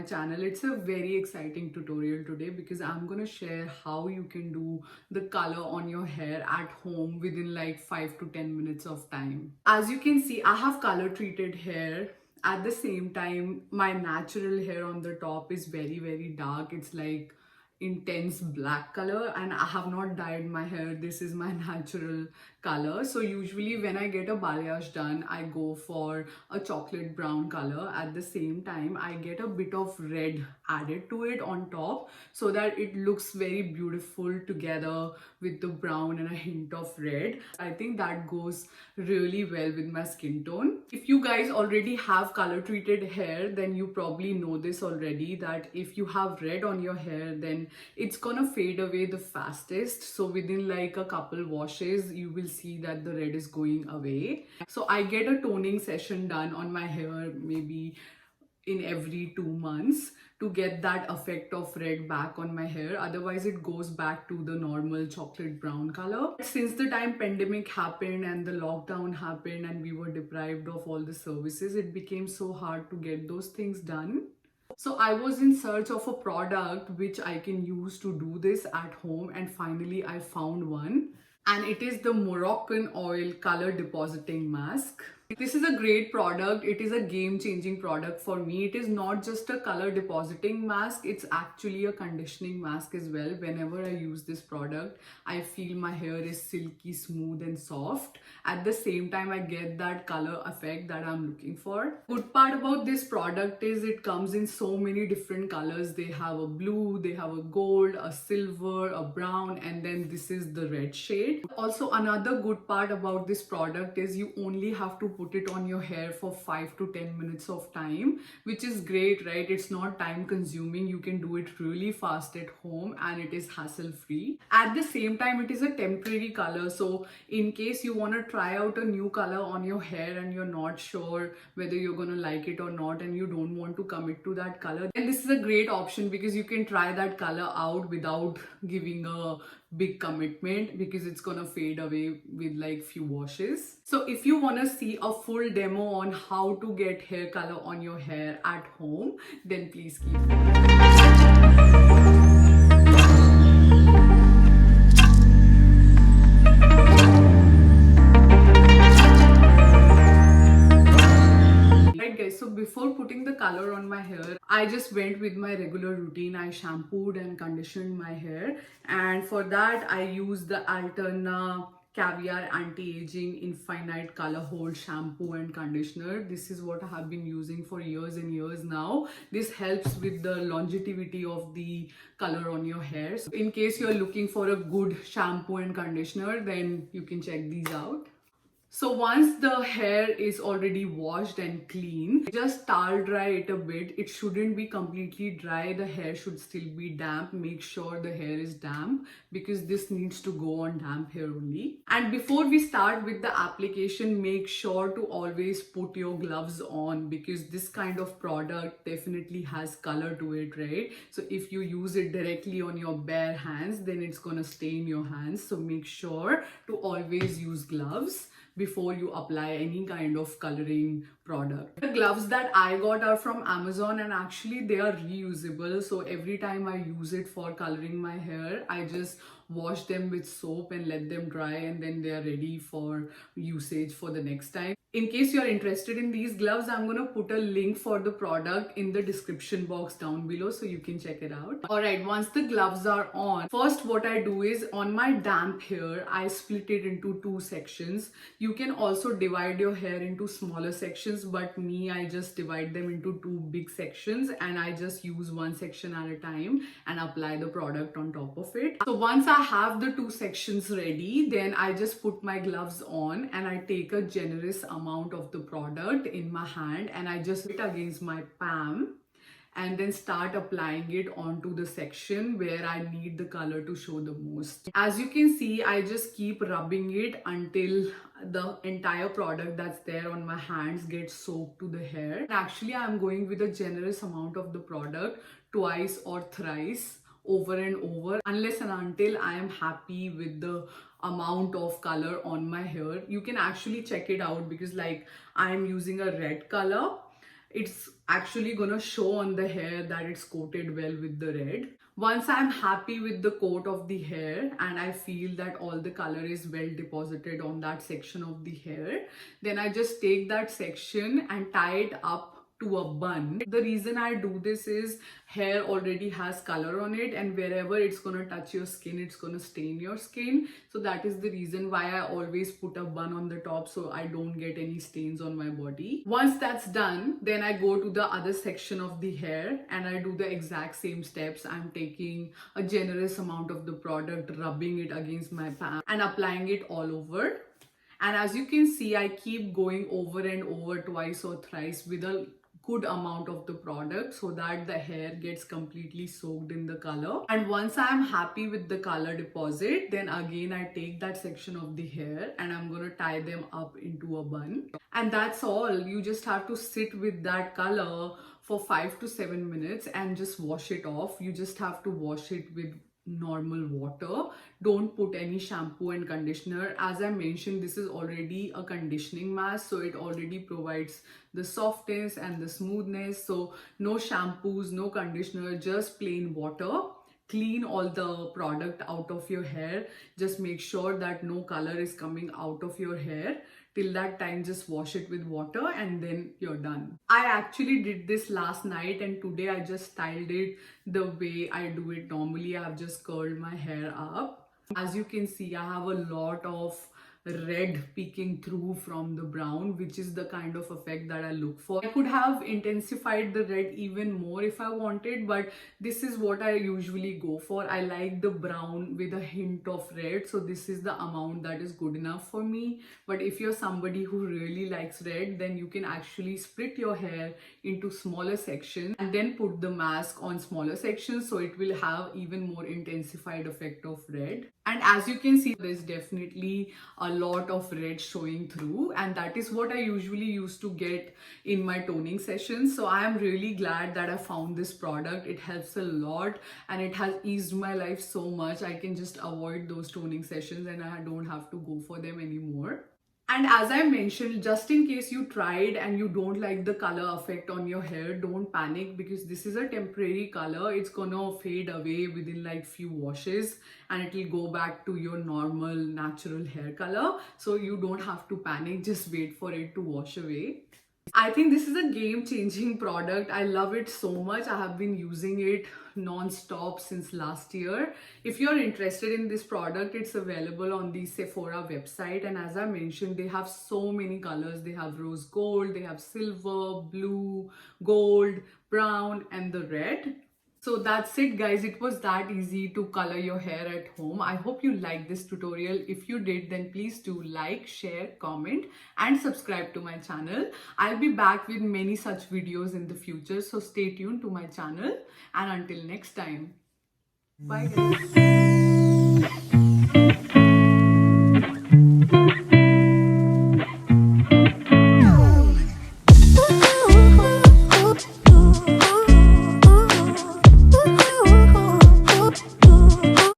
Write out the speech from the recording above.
channel. It's a very exciting tutorial today because I'm gonna share how you can do the color on your hair at home within like 5 to 10 minutes of time. As you can see, I have color treated hair. At the same time, my natural hair on the top is very dark. It's like intense black color, and I have not dyed my hair. This is my natural color. So usually when I get a balayage done, I go for a chocolate brown color. At the same time, I get a bit of red added to it on top so that it looks very beautiful together with the brown and a hint of red. I think that goes really well with my skin tone. If you guys already have color treated hair, then you probably know this already, that if you have red on your hair, then it's gonna fade away the fastest. So within like a couple washes, you will see that the red is going away. So I get a toning session done on my hair maybe in every 2 months to get that effect of red back on my hair. Otherwise it goes back to the normal chocolate brown color. Since the time pandemic happened and the lockdown happened and we were deprived of all the services, it became so hard to get those things done. So I was in search of a product which I can use to do this at home, and finally I found one, and it is the Moroccan Oil Color Depositing Mask. This is a great product. It is a game-changing product for me. It is not just a color depositing mask, it's actually a conditioning mask as well. Whenever I use this product, I feel my hair is silky, smooth and soft. At the same time, I get that color effect that I'm looking for. Good part about this product is it comes in so many different colors. They have a blue, they have a gold, a silver, a brown, and then this is the red shade. Also, another good part about this product is you only have to put it on your hair for 5 to 10 minutes of time, which is great, right? It's not time consuming. You can do it really fast at home and it is hassle free. At the same time, it is a temporary color. So in case you want to try out a new color on your hair and you're not sure whether you're going to like it or not, and you don't want to commit to that color, then this is a great option because you can try that color out without giving a big commitment, because it's gonna fade away with like few washes. So if you want to see a full demo on how to get hair color on your hair at home, then please keep guys. So before putting the color on my hair, I just went with my regular routine. I shampooed and conditioned my hair, and for that I used the Alterna Caviar Anti-Aging Infinite Color Hold shampoo and conditioner. This is what I have been using for years and years now. This helps with the longevity of the color on your hair. So in case you're looking for a good shampoo and conditioner, then you can check these out. So once the hair is already washed and clean, just towel dry it a bit. It shouldn't be completely dry. The hair should still be damp. Make sure the hair is damp because this needs to go on damp hair only. And before we start with the application, make sure to always put your gloves on because this kind of product definitely has color to it, right? So if you use it directly on your bare hands, then it's gonna stain your hands. So make sure to always use gloves before you apply any kind of coloring product. The gloves that I got are from Amazon, and actually they are reusable. So every time I use it for coloring my hair, I just wash them with soap and let them dry, and then they are ready for usage for the next time. In case you're interested in these gloves, I'm going to put a link for the product in the description box down below so you can check it out. Alright, once the gloves are on, first what I do is on my damp hair, I split it into two sections. You can also divide your hair into smaller sections, but me, I just divide them into two big sections and I just use one section at a time and apply the product on top of it. So once I have the two sections ready, then I just put my gloves on and I take a generous amount of the product in my hand and I just put it against my palm and then start applying it onto the section where I need the color to show the most. As you can see, I just keep rubbing it until the entire product that's there on my hands gets soaked to the hair. And actually, I'm going with a generous amount of the product twice or thrice over and over, unless and until I am happy with the amount of color on my hair. You can actually check it out because like I am using a red color. it's actually gonna show on the hair that it's coated well with the red. Once I'm happy with the coat of the hair and I feel that all the color is well deposited on that section of the hair, then I just take that section and tie it up to a bun. The reason I do this is hair already has color on it, and wherever it's gonna touch your skin, it's gonna stain your skin. So that is the reason why I always put a bun on the top, so I don't get any stains on my body. Once that's done, then I go to the other section of the hair and I do the exact same steps. I'm taking a generous amount of the product, rubbing it against my palm and applying it all over. And as you can see, I keep going over and over twice or thrice with a good amount of the product so that the hair gets completely soaked in the color. And once I'm happy with the color deposit, then again I take that section of the hair and I'm gonna tie them up into a bun. And that's all. You just have to sit with that color for 5 to 7 minutes and just wash it off. You just have to wash it with normal water. Don't put any shampoo and conditioner. As I mentioned, this is already a conditioning mask, so it already provides the softness and the smoothness. So no shampoos, no conditioner, just plain water. Clean all the product out of your hair. Just make sure that no color is coming out of your hair. Till that time, just wash it with water and then you're done. I actually did this last night and today I just styled it the way I do it normally. I've just curled my hair up. As you can see, I have a lot of red peeking through from the brown, which is the kind of effect that I look for. I could have intensified the red even more if I wanted, but this is what I usually go for. I like the brown with a hint of red, so this is the amount that is good enough for me. But if you're somebody who really likes red, then you can actually split your hair into smaller sections and then put the mask on smaller sections, so it will have even more intensified effect of red. And as you can see, there's definitely a lot of red showing through, and that is what I usually used to get in my toning sessions. So I am really glad that I found this product. It helps a lot and it has eased my life so much. I can just avoid those toning sessions and I don't have to go for them anymore. And as I mentioned, just in case you tried and you don't like the color effect on your hair, don't panic, because this is a temporary color. It's gonna fade away within like few washes and it will go back to your normal natural hair color. So you don't have to panic, just wait for it to wash away. I think this is a game-changing product. I love it so much. I have been using it non-stop since last year. If you're interested in this product, it's available on the Sephora website, and as I mentioned, they have so many colors. They have rose gold, they have silver, blue, gold, brown, and the red. So that's it, guys. It was that easy to color your hair at home. I hope you liked this tutorial. If you did, then please do like, share, comment and subscribe to my channel. I'll be back with many such videos in the future. So stay tuned to my channel, and until next time, bye guys.